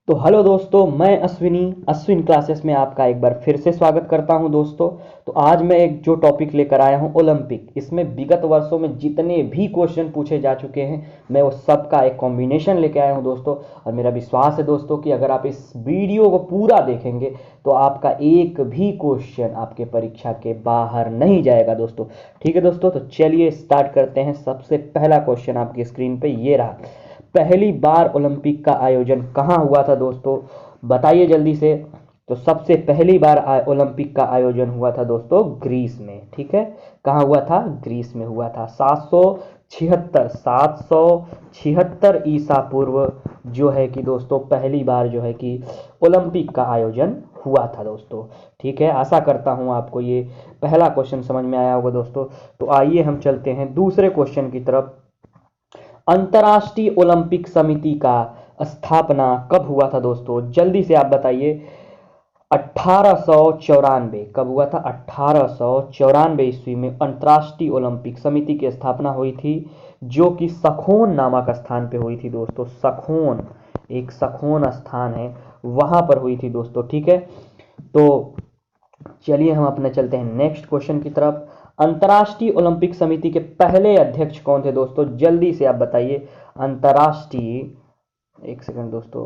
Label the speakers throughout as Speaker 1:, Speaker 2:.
Speaker 1: तो हेलो दोस्तों, मैं अश्विन क्लासेस में आपका एक बार फिर से स्वागत करता हूं दोस्तों। तो आज मैं एक जो टॉपिक लेकर आया हूं ओलंपिक। इसमें विगत वर्षों में जितने भी क्वेश्चन पूछे जा चुके हैं मैं वो सब का एक कॉम्बिनेशन लेकर आया हूं दोस्तों। और मेरा विश्वास है दोस्तों कि अगर आप इस वीडियो को पूरा देखेंगे तो आपका एक भी क्वेश्चन आपके परीक्षा के बाहर नहीं जाएगा दोस्तों। ठीक है दोस्तों, तो चलिए स्टार्ट करते हैं। सबसे पहला क्वेश्चन आपकी स्क्रीन पर ये रहा। पहली बार ओलंपिक का आयोजन कहाँ हुआ था दोस्तों? बताइए जल्दी से। तो सबसे पहली बार ओलंपिक का आयोजन हुआ था दोस्तों ग्रीस में। ठीक है, कहाँ हुआ था? ग्रीस में हुआ था। 776 ईसा पूर्व जो है कि दोस्तों पहली बार जो है कि ओलंपिक का आयोजन हुआ था दोस्तों। ठीक है, आशा करता हूँ आपको ये पहला क्वेश्चन समझ में आया होगा दोस्तों। तो आइए हम चलते हैं दूसरे क्वेश्चन की तरफ। अंतर्राष्ट्रीय ओलंपिक समिति का स्थापना कब हुआ था दोस्तों? जल्दी से आप बताइए। 1894 कब हुआ था? 1894 ईस्वी में अंतर्राष्ट्रीय ओलंपिक समिति की स्थापना हुई थी, जो कि सखोन नामक स्थान पे हुई थी दोस्तों। सखोन, एक सखोन स्थान है, वहां पर हुई थी दोस्तों। ठीक है, तो चलिए हम अपने चलते हैं नेक्स्ट क्वेश्चन की तरफ। अंतर्राष्ट्रीय ओलंपिक समिति के पहले अध्यक्ष कौन थे दोस्तों? जल्दी से आप बताइए। अंतर्राष्ट्रीय, एक सेकंड दोस्तों,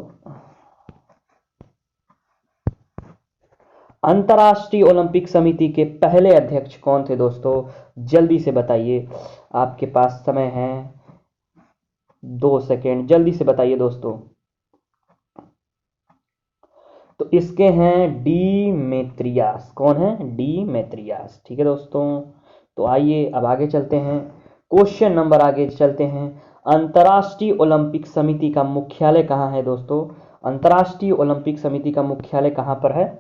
Speaker 1: अंतर्राष्ट्रीय ओलंपिक समिति के पहले अध्यक्ष कौन थे दोस्तों? जल्दी से बताइए, आपके पास समय है 2 सेकेंड, जल्दी से बताइए दोस्तों। तो इसके हैं डीमेत्रियास। कौन है? डीमेत्रियास। ठीक है दोस्तों, तो आइए अब आगे चलते हैं। क्वेश्चन नंबर आगे चलते हैं। अंतर्राष्ट्रीय ओलंपिक समिति का मुख्यालय कहाँ है दोस्तों? अंतर्राष्ट्रीय ओलंपिक समिति का मुख्यालय कहाँ पर है?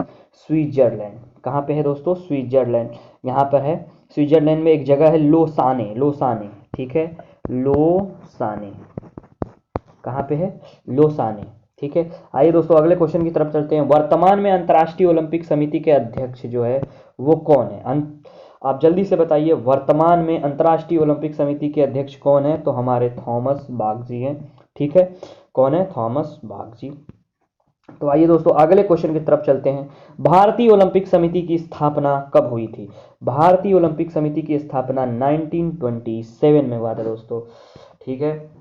Speaker 1: स्विट्जरलैंड। कहाँ पे है दोस्तों? स्विट्जरलैंड, यहाँ पर है। स्विट्जरलैंड में एक जगह है लोसाने। लोसाने, ठीक है, लोसाने, कहाँ पे है? लोसाने। ठीक है, आइए दोस्तों अगले क्वेश्चन की तरफ चलते हैं। वर्तमान में अंतर्राष्ट्रीय ओलंपिक समिति के अध्यक्ष जो है वो कौन है? आप जल्दी से बताइए, वर्तमान में अंतर्राष्ट्रीय ओलंपिक समिति के अध्यक्ष कौन है? तो हमारे थॉमस बाख जी हैं। ठीक है, कौन है? थॉमस बाख जी। तो आइए दोस्तों अगले क्वेश्चन की तरफ चलते हैं। भारतीय ओलंपिक समिति की स्थापना कब हुई थी? भारतीय ओलंपिक समिति की स्थापना 1927 में हुआ था दोस्तों। ठीक है,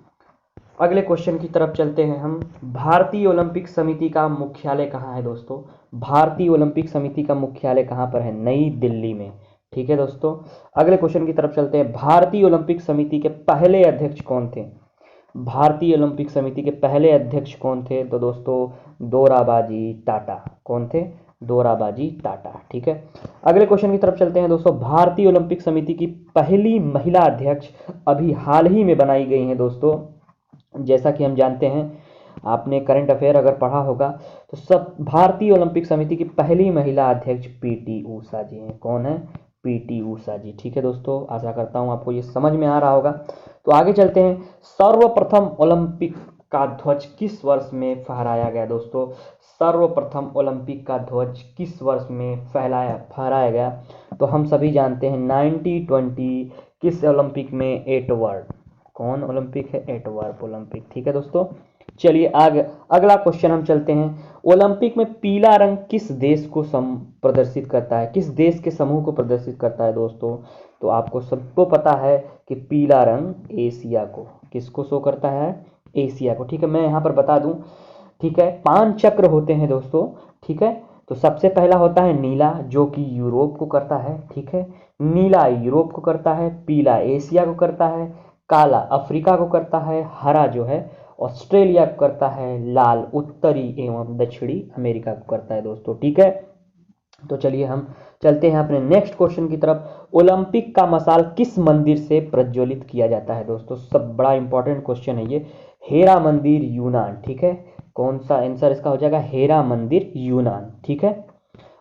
Speaker 1: अगले क्वेश्चन की तरफ चलते हैं हम। भारतीय ओलंपिक समिति का मुख्यालय कहाँ है दोस्तों? भारतीय ओलंपिक समिति का मुख्यालय कहाँ पर है? नई दिल्ली में। ठीक है दोस्तों, अगले क्वेश्चन की तरफ चलते हैं। भारतीय ओलंपिक समिति के पहले अध्यक्ष कौन थे? भारतीय ओलंपिक समिति के पहले अध्यक्ष कौन थे? तो दोस्तों दोराबाजी टाटा। कौन थे? दोराबाजी टाटा। ठीक है, अगले क्वेश्चन की तरफ चलते हैं दोस्तों। भारतीय ओलंपिक समिति की पहली महिला अध्यक्ष अभी हाल ही में बनाई गई हैं दोस्तों। जैसा कि हम जानते हैं, आपने करंट अफेयर अगर पढ़ा होगा तो सब भारतीय ओलंपिक समिति की पहली महिला अध्यक्ष पीटी ऊषा जी हैं। कौन है? पीटी ऊषा जी। ठीक है दोस्तों, आशा करता हूं आपको ये समझ में आ रहा होगा। तो आगे चलते हैं। सर्वप्रथम ओलंपिक का ध्वज किस वर्ष में फहराया गया दोस्तों? सर्वप्रथम ओलंपिक का ध्वज किस वर्ष में फहराया गया? तो हम सभी जानते हैं 1920 किस ओलंपिक में? एटवर्ड। कौन ओलंपिक है? एटवर्प ओलंपिक। ठीक है दोस्तों, चलिए आगे अगला क्वेश्चन हम चलते हैं। ओलंपिक में पीला रंग किस देश को प्रदर्शित करता है? किस देश के समूह को प्रदर्शित करता है दोस्तों? तो आपको सबको पता है कि पीला रंग एशिया को, किसको शो करता है? एशिया को। ठीक है, मैं यहाँ पर बता दूं। ठीक है, 5 चक्र होते हैं दोस्तों। ठीक है, तो सबसे पहला होता है नीला, जो कि यूरोप को करता है। ठीक है, नीला यूरोप को करता है, पीला एशिया को करता है, काला अफ्रीका को करता है, हरा जो है ऑस्ट्रेलिया को करता है, लाल उत्तरी एवं दक्षिणी अमेरिका को करता है दोस्तों। ठीक है, तो चलिए हम चलते हैं अपने नेक्स्ट क्वेश्चन की तरफ। ओलंपिक का मशाल किस मंदिर से प्रज्वलित किया जाता है दोस्तों? सब बड़ा इंपॉर्टेंट क्वेश्चन है ये। हेरा मंदिर यूनान। ठीक है, कौन सा आंसर इसका हो जाएगा? हेरा मंदिर यूनान। ठीक है,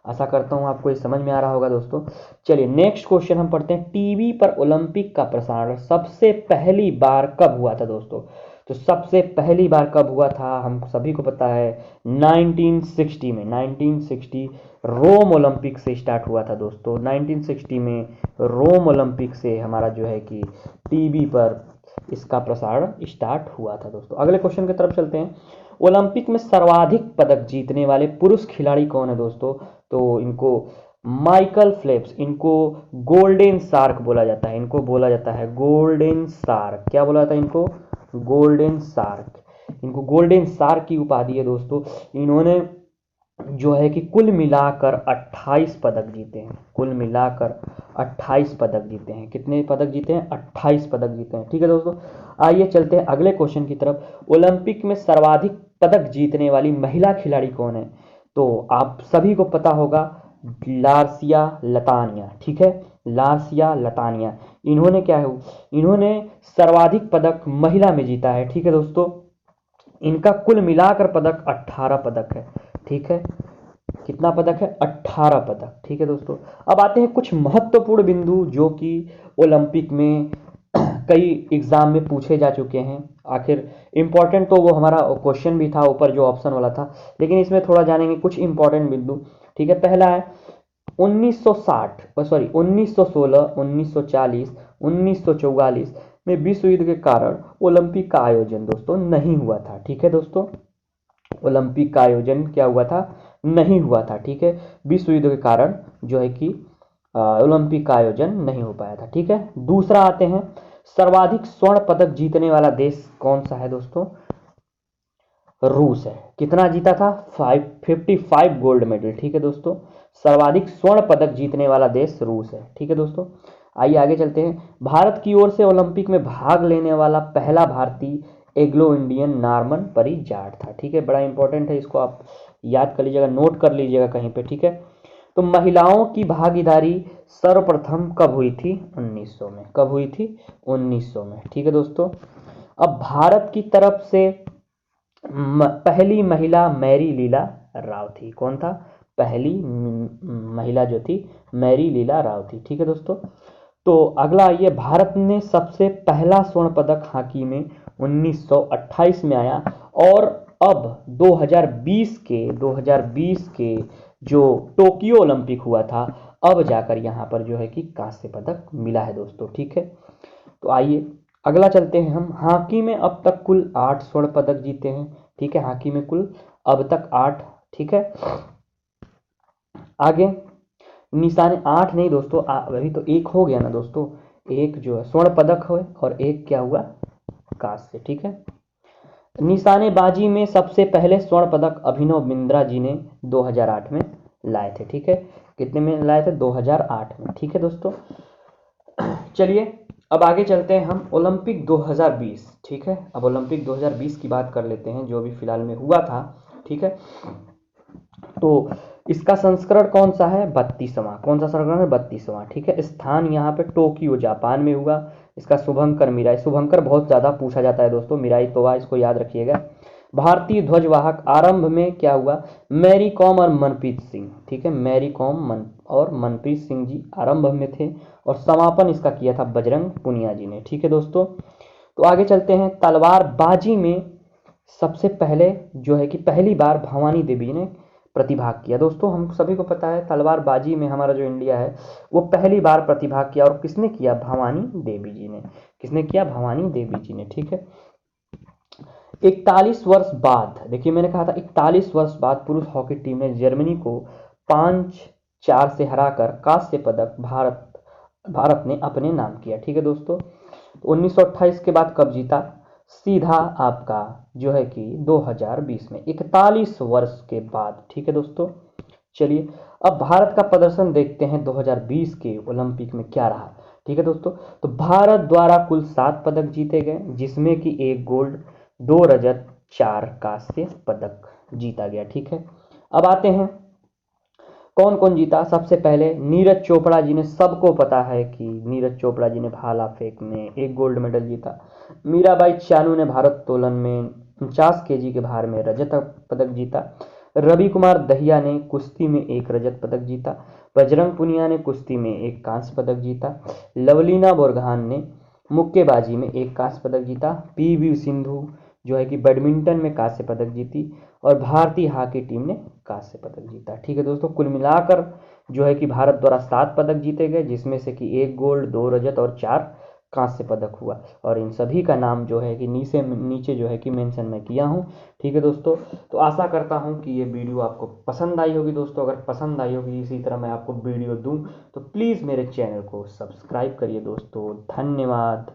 Speaker 1: आशा करता हूं आपको ये समझ में आ रहा होगा दोस्तों। चलिए नेक्स्ट क्वेश्चन हम पढ़ते हैं। टीवी पर ओलंपिक का प्रसारण सबसे पहली बार कब हुआ था दोस्तों? तो सबसे पहली बार कब हुआ था हम सभी को पता है, 1960 में। 1960 रोम ओलंपिक से स्टार्ट हुआ था दोस्तों। 1960 में रोम ओलंपिक से हमारा जो है कि टीवी पर इसका प्रसारण स्टार्ट हुआ था दोस्तों। अगले क्वेश्चन की तरफ चलते हैं। ओलंपिक में सर्वाधिक पदक जीतने वाले पुरुष खिलाड़ी कौन है दोस्तों? तो इनको माइकल फेल्प्स, इनको गोल्डन शार्क बोला जाता है, इनको बोला जाता है गोल्डन शार्क। क्या बोला जाता है इनको? Golden shark. इनको गोल्डन शार्क की उपाधि है दोस्तों। इन्होंने जो है कि कुल मिलाकर 28 पदक जीते हैं, कुल मिलाकर 28 पदक जीते हैं। कितने पदक जीते हैं? 28 पदक जीते हैं। ठीक है दोस्तों, आइए चलते हैं अगले क्वेश्चन की तरफ। ओलंपिक में सर्वाधिक पदक जीतने वाली महिला खिलाड़ी कौन है? तो आप सभी को पता होगा, लार्सिया लतानिया। ठीक है, लार्सिया लतानिया। इन्होंने क्या है, इन्होंने सर्वाधिक पदक महिला में जीता है। ठीक है दोस्तों, इनका कुल मिलाकर पदक 18 पदक है। ठीक है, कितना पदक है? 18 पदक। ठीक है दोस्तों, अब आते हैं कुछ महत्वपूर्ण बिंदु जो कि ओलंपिक में कई एग्जाम में पूछे जा चुके हैं। आखिर इंपॉर्टेंट तो वो हमारा क्वेश्चन भी था ऊपर जो ऑप्शन वाला था, लेकिन इसमें थोड़ा जानेंगे कुछ इंपॉर्टेंट बिंदु। ठीक है, पहला है 1960 सॉरी 1916, 1940, 1944 में विश्व युद्ध के कारण ओलंपिक का आयोजन दोस्तों नहीं हुआ था। ठीक है दोस्तों, ओलंपिक का आयोजन क्या हुआ था? नहीं हुआ था। ठीक है, विश्व युद्ध के कारण जो है कि ओलंपिक का आयोजन नहीं हो पाया था। ठीक है, दूसरा आते हैं, सर्वाधिक स्वर्ण पदक जीतने वाला देश कौन सा है दोस्तों? रूस है। कितना जीता था? 55 गोल्ड मेडल। ठीक है दोस्तों, सर्वाधिक स्वर्ण पदक जीतने वाला देश रूस है। ठीक है दोस्तों, आइए आगे चलते हैं। भारत की ओर से ओलंपिक में भाग लेने वाला पहला भारतीय एग्लो इंडियन नॉर्मन परिजाट था। ठीक है, बड़ा इंपॉर्टेंट है, इसको आप याद कर लीजिएगा, नोट कर लीजिएगा कहीं पे। ठीक है, तो महिलाओं की भागीदारी सर्वप्रथम कब हुई थी? 1900 में। कब हुई थी? 1900 में। ठीक है दोस्तों, अब भारत की तरफ से पहली महिला मैरी लीला राव थी। कौन था? पहली महिला जो थी मैरी लीला राव थी। ठीक है दोस्तों, तो अगला आइए, भारत ने सबसे पहला स्वर्ण पदक हॉकी में 1928 में आया, और अब 2020 के जो टोक्यो ओलंपिक हुआ था, अब जाकर यहाँ पर जो है कि कांस्य पदक मिला है दोस्तों। ठीक है, तो आइए अगला चलते हैं हम। हॉकी में अब तक कुल 8 स्वर्ण पदक जीते हैं। ठीक है, हॉकी में कुल अब तक 8। ठीक है, आगे निशाने 8 नहीं दोस्तों, अभी तो एक हो गया ना दोस्तों, एक जो है स्वर्ण पदक हुए और एक क्या हुआ? कांस्य। ठीक है, निशानेबाजी में सबसे पहले स्वर्ण पदक अभिनव बिंद्रा जी ने 2008 में लाए थे। ठीक है, कितने में लाए थे? 2008 में। ठीक है दोस्तों, चलिए अब आगे चलते हैं हम ओलंपिक 2020। ठीक है, अब ओलंपिक 2020 की बात कर लेते हैं, जो भी फिलहाल में हुआ था। ठीक है, तो इसका संस्करण कौन सा है? 32वां। कौन सा संस्करण है? 32वां। ठीक है, स्थान यहाँ पे टोक्यो जापान में हुआ। इसका शुभंकर मिराई, शुभंकर बहुत ज़्यादा पूछा जाता है दोस्तों, मिराई तोवा, इसको याद रखिएगा। भारतीय ध्वजवाहक आरंभ में क्या हुआ? मैरी कॉम और मनप्रीत सिंह। ठीक है, मैरी कॉम और मनप्रीत सिंह जी आरंभ में थे, और समापन इसका किया था बजरंग पुनिया जी ने। ठीक है दोस्तों, तो आगे चलते हैं। तलवारबाजी में सबसे पहले जो है कि पहली बार भवानी देवी ने प्रतिभाग किया। दोस्तों हम सभी को पता है तलवारबाजी में हमारा जो इंडिया है वो पहली बार प्रतिभाग किया, और किसने किया? भवानी देवी जी ने। किसने किया? भवानी देवी जी ने। ठीक है, 41 वर्ष बाद, देखिए मैंने कहा था 41 वर्ष बाद पुरुष हॉकी टीम ने जर्मनी को 5-4 से हराकर कांस्य पदक भारत ने अपने नाम किया। ठीक है दोस्तों, 1928 के बाद कब जीता? सीधा आपका जो है कि 2020 में, 41 वर्ष के बाद। ठीक है दोस्तों, चलिए अब भारत का प्रदर्शन देखते हैं 2020 के ओलंपिक में क्या रहा। ठीक है दोस्तों, तो भारत द्वारा कुल 7 पदक जीते गए, जिसमें कि 1 गोल्ड, 2 रजत, 4 कांस्य पदक जीता गया। ठीक है, अब आते हैं कौन कौन जीता। सबसे पहले नीरज चोपड़ा जी ने, सबको पता है कि नीरज चोपड़ा जी ने भाला फेंक में 1 गोल्ड मेडल जीता। मीराबाई चानू ने भारोत्तोलन में 49 केजी के भार में रजत पदक जीता। रवि कुमार दहिया ने कुश्ती में 1 रजत पदक जीता। बजरंग पुनिया ने कुश्ती में 1 कांस्य पदक जीता। लवलीना बोरगोहान ने मुक्केबाजी में 1 कांस्य पदक जीता। पीवी सिंधु जो है कि बैडमिंटन में कांस्य पदक जीती, और भारतीय हॉकी टीम ने कांस्य पदक जीता। ठीक है दोस्तों, कुल मिलाकर जो है कि भारत द्वारा 7 पदक जीते गए, जिसमें से कि 1 गोल्ड, 2 रजत और 4 कांस्य पदक हुआ। और इन सभी का नाम जो है कि नीचे जो है कि मेंशन मैं किया हूँ। ठीक है दोस्तों, तो आशा करता हूँ कि ये वीडियो आपको पसंद आई होगी दोस्तों। अगर पसंद आई होगी इसी तरह मैं आपको वीडियो दूँ तो प्लीज़ मेरे चैनल को सब्सक्राइब करिए दोस्तों। धन्यवाद।